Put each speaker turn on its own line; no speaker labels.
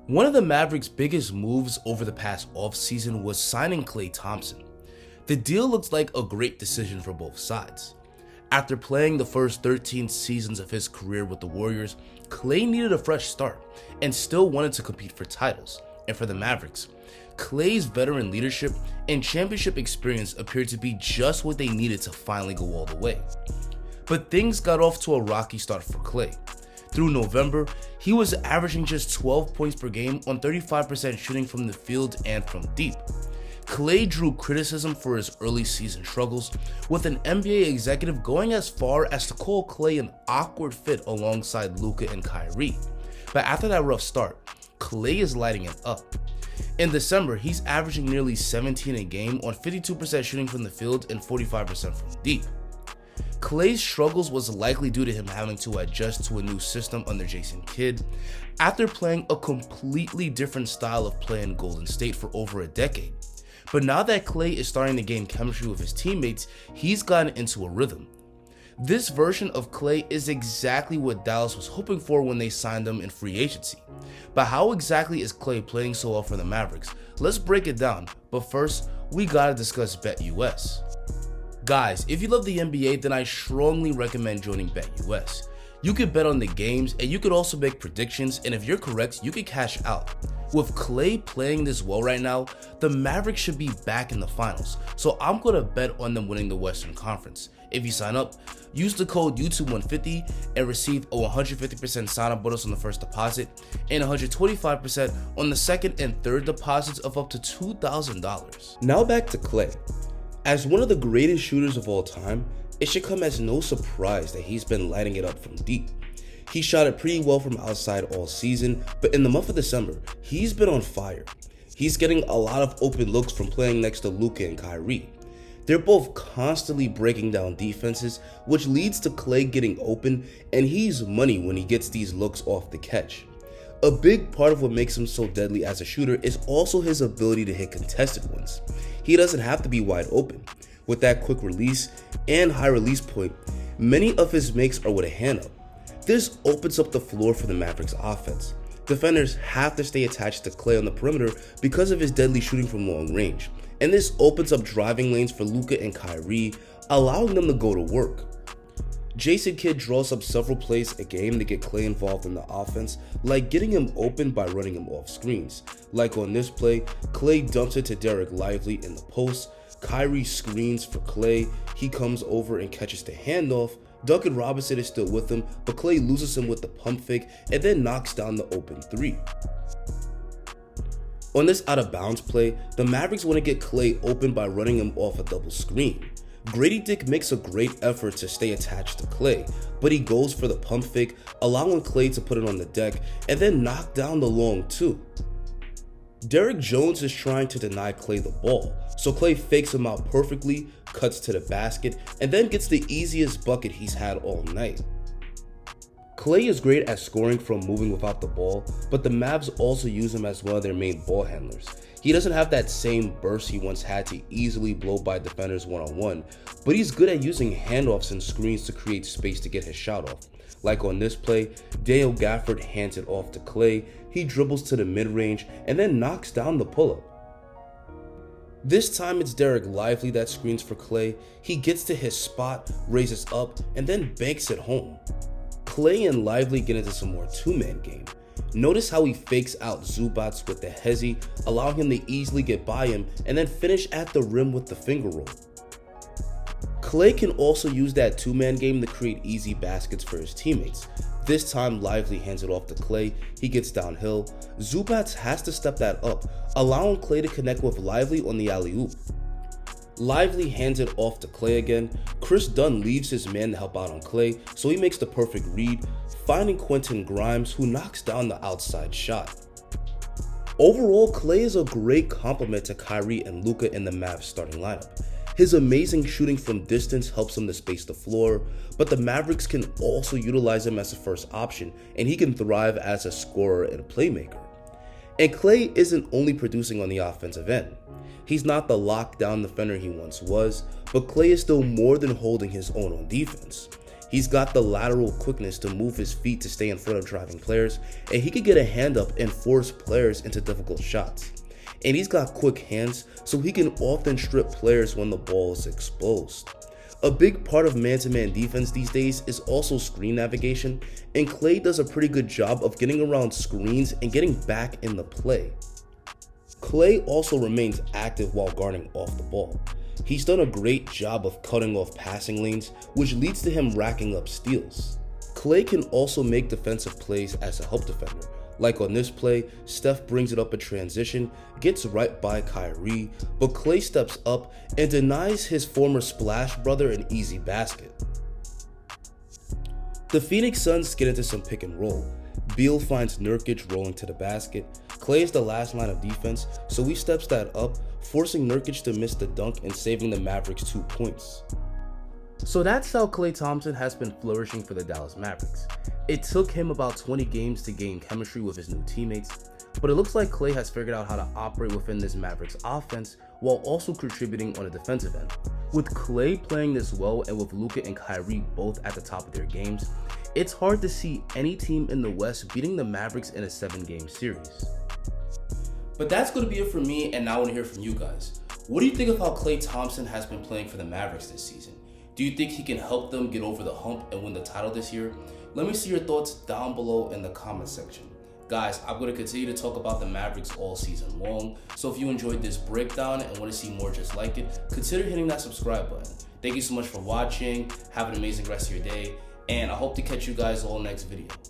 One of the Mavericks' biggest moves over the past offseason was signing Klay Thompson. The deal looks like a great decision for both sides. After playing the first 13 seasons of his career with the Warriors, Klay needed a fresh start and still wanted to compete for titles. And for the Mavericks, Klay's veteran leadership and championship experience appeared to be just what they needed to finally go all the way. But things got off to a rocky start for Klay. Through November, he was averaging just 12 points per game on 35% shooting from the field and from deep. Klay drew criticism for his early season struggles, with an NBA executive going as far as to call Klay an awkward fit alongside Luka and Kyrie. But after that rough start, Klay is lighting it up. In December, he's averaging nearly 17 a game on 52% shooting from the field and 45% from deep. Klay's struggles was likely due to him having to adjust to a new system under Jason Kidd after playing a completely different style of play in Golden State for over a decade. But now that Klay is starting to gain chemistry with his teammates, he's gotten into a rhythm. This version of Klay is exactly what Dallas was hoping for when they signed him in free agency. But how exactly is Klay playing so well for the Mavericks? Let's break it down, but first, we gotta discuss BetUS. Guys, if you love the NBA, then I strongly recommend joining BetUS. You could bet on the games, and you could also make predictions, and if you're correct, you could cash out. With Klay playing this well right now, the Mavericks should be back in the finals, so I'm gonna bet on them winning the Western Conference. If you sign up, use the code YouTube150 and receive a 150% sign-up bonus on the first deposit and 125% on the second and third deposits of up to $2,000. Now back to Klay. As one of the greatest shooters of all time, it should come as no surprise that he's been lighting it up from deep. He shot it pretty well from outside all season, but in the month of December, he's been on fire. He's getting a lot of open looks from playing next to Luka and Kyrie. They're both constantly breaking down defenses, which leads to Klay getting open, and he's money when he gets these looks off the catch. A big part of what makes him so deadly as a shooter is also his ability to hit contested ones. He doesn't have to be wide open. With that quick release and high release point, many of his makes are with a hand up. This opens up the floor for the Mavericks offense. Defenders have to stay attached to Klay on the perimeter because of his deadly shooting from long range, and this opens up driving lanes for Luka and Kyrie, allowing them to go to work. Jason Kidd draws up several plays a game to get Klay involved in the offense, like getting him open by running him off screens. Like on this play, Klay dumps it to Derek Lively in the post, Kyrie screens for Klay, he comes over and catches the handoff. Duncan Robinson is still with him, but Klay loses him with the pump fake and then knocks down the open three. On this out of bounds play, the Mavericks want to get Klay open by running him off a double screen. Grady Dick makes a great effort to stay attached to Klay, but he goes for the pump fake, allowing Klay to put it on the deck and then knock down the long two. Derrick Jones is trying to deny Klay the ball, so Klay fakes him out perfectly, cuts to the basket, and then gets the easiest bucket he's had all night. Klay is great at scoring from moving without the ball, but the Mavs also use him as one of their main ball handlers. He doesn't have that same burst he once had to easily blow by defenders one-on-one, but he's good at using handoffs and screens to create space to get his shot off. Like on this play, Daniel Gafford hands it off to Klay, he dribbles to the mid-range and then knocks down the pull-up. This time it's Derek Lively that screens for Klay, he gets to his spot, raises up, and then banks it home. Klay and Lively get into some more two-man game. Notice how he fakes out Zubats with the hezzy, allowing him to easily get by him and then finish at the rim with the finger roll. Klay can also use that two-man game to create easy baskets for his teammates. This time Lively hands it off to Klay, he gets downhill. Zubats has to step that up, allowing Klay to connect with Lively on the alley-oop. Lively hands it off to Klay again. Chris Dunn leaves his man to help out on Klay, so he makes the perfect read, finding Quentin Grimes, who knocks down the outside shot. Overall, Klay is a great complement to Kyrie and Luka in the Mavs starting lineup. His amazing shooting from distance helps him to space the floor, but the Mavericks can also utilize him as a first option, and he can thrive as a scorer and a playmaker. And Klay isn't only producing on the offensive end. He's not the lockdown defender he once was, but Klay is still more than holding his own on defense. He's got the lateral quickness to move his feet to stay in front of driving players, and he can get a hand up and force players into difficult shots. And he's got quick hands, so he can often strip players when the ball is exposed. A big part of man-to-man defense these days is also screen navigation, and Klay does a pretty good job of getting around screens and getting back in the play. Klay also remains active while guarding off the ball. He's done a great job of cutting off passing lanes, which leads to him racking up steals. Klay can also make defensive plays as a help defender. Like on this play, Steph brings it up in transition, gets right by Kyrie, but Klay steps up and denies his former Splash brother an easy basket. The Phoenix Suns get into some pick and roll. Beal finds Nurkic rolling to the basket. Klay is the last line of defense, so he steps that up, forcing Nurkic to miss the dunk and saving the Mavericks 2 points. So that's how Klay Thompson has been flourishing for the Dallas Mavericks. It took him about 20 games to gain chemistry with his new teammates, but it looks like Klay has figured out how to operate within this Mavericks offense while also contributing on the defensive end. With Klay playing this well and with Luka and Kyrie both at the top of their games, it's hard to see any team in the West beating the Mavericks in a 7-game series. But that's going to be it for me, and now I want to hear from you guys. What do you think of how Klay Thompson has been playing for the Mavericks this season? Do you think he can help them get over the hump and win the title this year? Let me see your thoughts down below in the comment section. Guys, I'm going to continue to talk about the Mavericks all season long, so if you enjoyed this breakdown and want to see more just like it, consider hitting that subscribe button. Thank you so much for watching, have an amazing rest of your day, and I hope to catch you guys all next video.